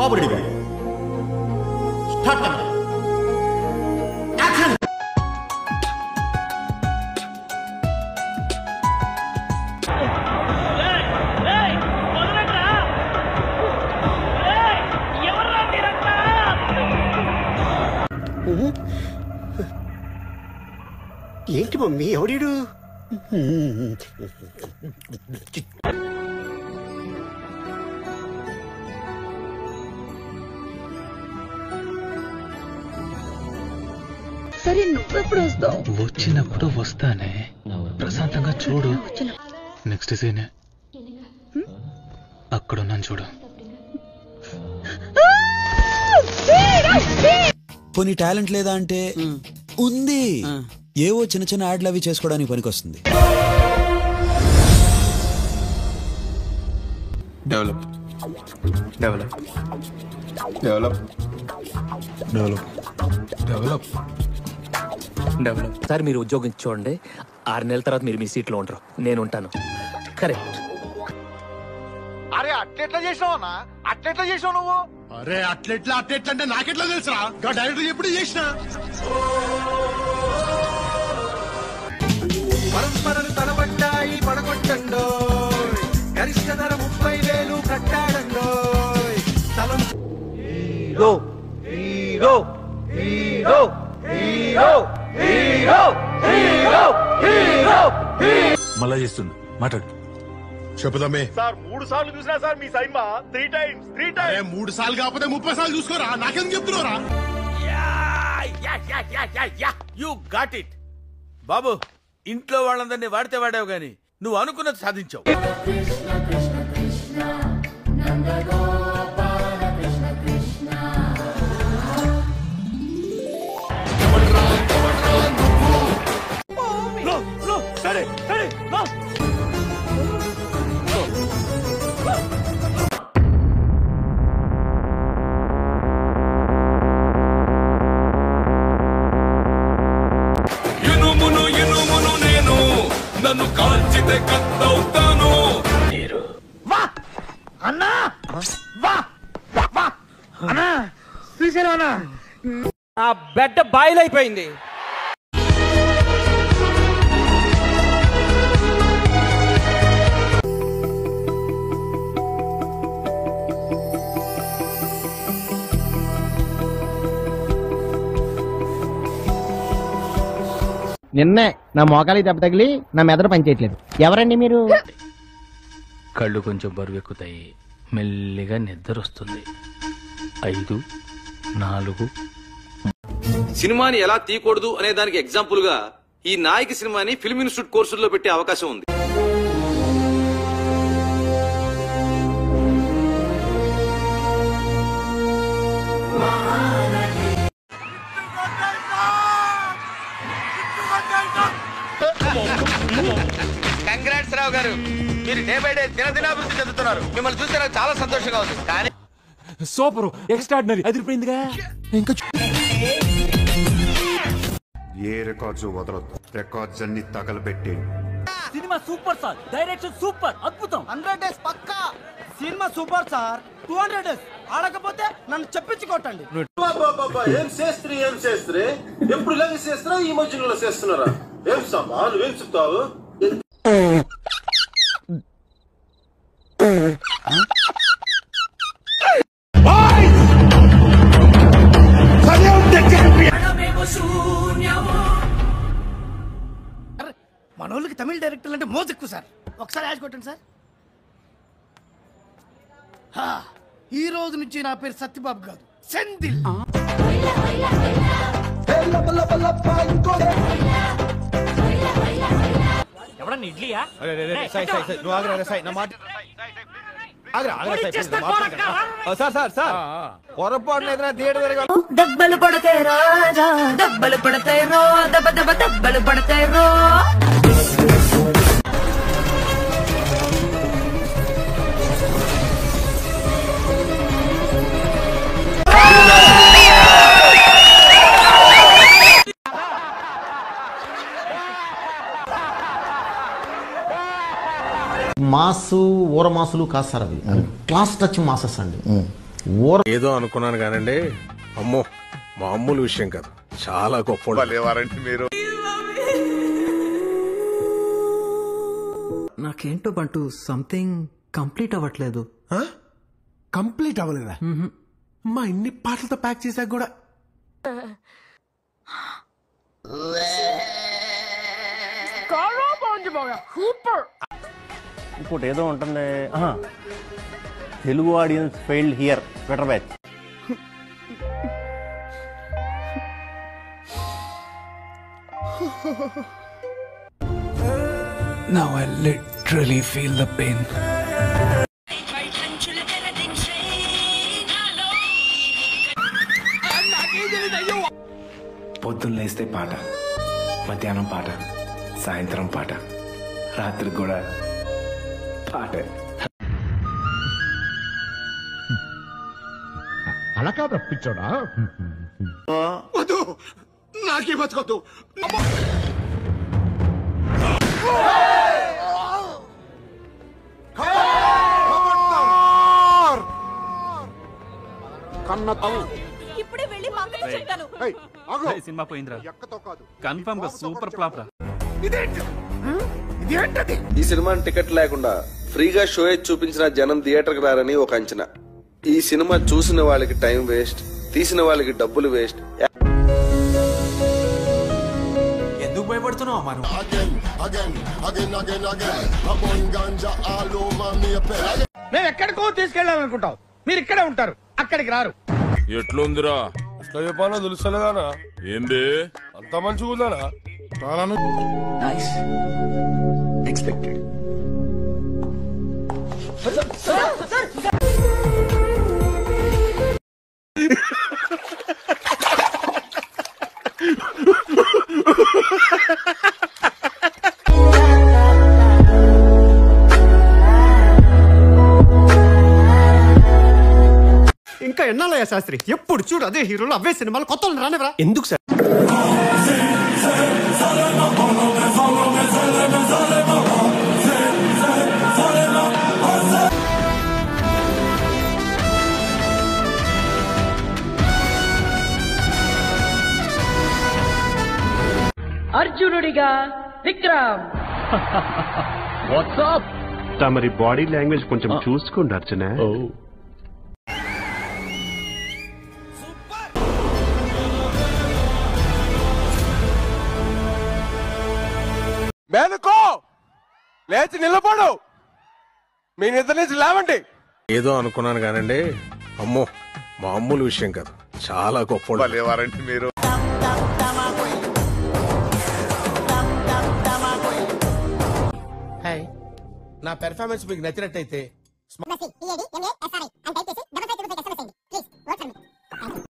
బాబు ready start action. ఏంటి mummy ఎవడీడు? సరే నువ్వెప్పుడు వస్తావు? వచ్చినప్పుడు వస్తానే, ప్రశాంతంగా చూడు. నెక్స్ట్ సీనే అక్కడున్నాను చూడు. కొన్ని టాలెంట్ లేదా అంటే ఉంది. ఏవో చిన్న చిన్న యాడ్లు అవి చేసుకోవడానికి పనికొస్తుంది. Develop develop develop develop develop develop. Sir మీరు ఉద్యోగం చూడండి, 6 నెలల తర్వాత మీరు మీ సీట్లో ఉంటారు, నేను ఉంటాను. కరెక్ట్. అరే అట్లెట్లా చేసినావు అన్న? అట్లెట్లా చేసినావు నువ్వు? అరే అట్లెట్లా అంటే నాకెట్లా తెలుసురా? డైరెక్టర్ ఎప్పుడు చేసినా పరంపరలు తలబడ్డాయి పడగొట్టండో, గరిష్ట ధర 30,000 కట్టాడండో. Hero hero hero hero hero hero hero. మళ్ళా చేస్తుంది, మాట్లాడు. చెప్పుదామే సార్ 3 సార్లు చూసినా సార్ మీ సైన్మా 3 టైమ్స్ 3 టైమ్స్. 3 సార్లు కాకపోతే 30 సార్లు చూసుకోరా. నాకెందుకు చెప్తున్నారా? యు గాట్ ఇట్ బాబు. ఇంట్లో వాళ్ళందరినీ వాడితే వాడావు గాని నువ్వు అనుకున్నది సాధించావు. సరే సరే ఇనుమును నేను నన్ను కాల్చితే కత్తవుతాను. అన్నా వా వా అన్నా శ్రీశైలం అన్నా. ఆ బెడ్ బాయిలైపోయింది. నిన్నే నా మోకాలి దెబ్బ తగిలి నా మెదడు పనిచేయట్లేదు. ఎవరండి మీరు? కళ్ళు కొంచెం బరువెక్కుతాయి, మెల్లిగా నిద్ర వస్తుంది. 5 4. సినిమాని ఎలా తీయకూడదు అనే దానికి ఎగ్జాంపుల్ గా ఈ నాయకి సినిమాని ఫిల్మ్ ఇన్స్టిట్యూట్ కోర్సుల్లో పెట్టే అవకాశం ఉంది. కంగ్రాట్స్ రావు గారు, మీరు డే బై డే దినదినాభివృద్ధి చెందుతున్నారు. మిమ్మల్ని చూస్తే నాకు చాలా సంతోషంగా ఉంది. కానీ సూపర్ ఎక్స్ట్రాడినరీ అదిరిపోయిందిగా. ఇంకా ఏ రికార్డ్స్ వదలొద్దు, రికార్డ్స్ అన్ని తగలబెట్టేయండి. Cinema super sir, direction super, అద్భుతం. 100 డేస్ పక్కా. సినిమా సూపర్ సార్. 200 డేస్ ఆడకపోతే నన్ను చెప్పించుకోటండి. ఏం చేస్త్రీ ఏం చేస్త్రీ ఎప్పుడు ఇలాగే చేస్తున్నా? ఈ మధ్యలో చేస్తున్నారా? ఏం సామా నువ్వేం చెప్తావు? మనోళ్ళకి తమిళ డైరెక్టర్లు అంటే మోజు ఎక్కువ సార్. ఒకసారి యాడ్ కొట్టండి సార్. ఈ రోజు నుంచి నా పేరు సత్యబాబు కాదు, సెందిల్. ఎవడన్నా ఇడ్లీయా? పొరపాటున ఏదైనా థియేటర్ దెబ్బలు పడతాయి రాజా, దెబ్బలు పడతాయి రో, దెబ్బ దెబ్బ దెబ్బలు పడతాయి రో. మాసు ఊర మాసులు కాదు సార్, అవి క్లాస్ టచ్ మాసెస్ అండి. ఏదో అనుకున్నాను కానండి, అమ్మో మామూలు విషయం కాదు, చాలా గొప్ప వారంటీ మీరు. నాకేంటో బంటూ సంథింగ్ కంప్లీట్ అవ్వట్లేదు. కంప్లీట్ అవ్వలేదా? మా ఇన్ని పాటలతో ప్యాక్ చేశాక కూడా ఇంకోటి ఏదో ఉంటుంది, Telugu audience failed here better batch. Now I literally feel the pain. పొద్దున్న లేస్తే పాట, మధ్యాహ్నం పాట, సాయంత్రం పాట, రాత్రికి కూడా పాటే. అలా కాదు రప్పించోడా? వద్దు, నాకే బతకొద్దు. ఇప్పుడే వెళ్ళి మంగళ చెప్తాను. సినిమా పోయిందిరా, కన్ఫర్మ్ గా సూపర్ ఫ్లాప్ రా. ఈ సినిమాని టికెట్ లేకుండా ఫ్రీగా షో చూపించిన జనం థియేటర్ కి రారని ఒక అంచనా. ఈ సినిమా చూసిన వాళ్ళకి టైం వేస్ట్, తీసిన వాళ్ళకి డబ్బులు వేస్ట్. ఎందుకు భయపడుతున్నావు మనం? మేము ఎక్కడికో తీసుకెళ్ళాలనుకుంటాం, మీరు ఇక్కడే ఉంటారు, అక్కడికి రారు. ఎట్లుందిరా? ఎట్లా చెప్పాలో తెలుస్తలేదానా? ఏంది అంత మంచిగా ఉందానా? ఎక్స్పెక్టెడ్. ఇంకా ఎన్నాళ్ళయ్యా శాస్త్రి, ఎప్పుడు చూడు అదే హీరోలు అవే సినిమాలు, కొత్త రానివరా? ఎందుకు సార్? అర్జునుడిగా విక్రమ్. వాట్సాప్ తమరి బాడీ లాంగ్వేజ్ కొంచెం చూసుకోండి అర్చన. మేనుకో, లేచి నిలబడు, మీ నిద్ర నుంచి లేవండి. ఏదో అనుకున్నాను కానండి, అమ్మో మామూలు విషయం కాదు, చాలా గొప్ప వారంటీ మీరు. నా పెర్ఫార్మెన్స్ మీకు నచ్చినట్టయితే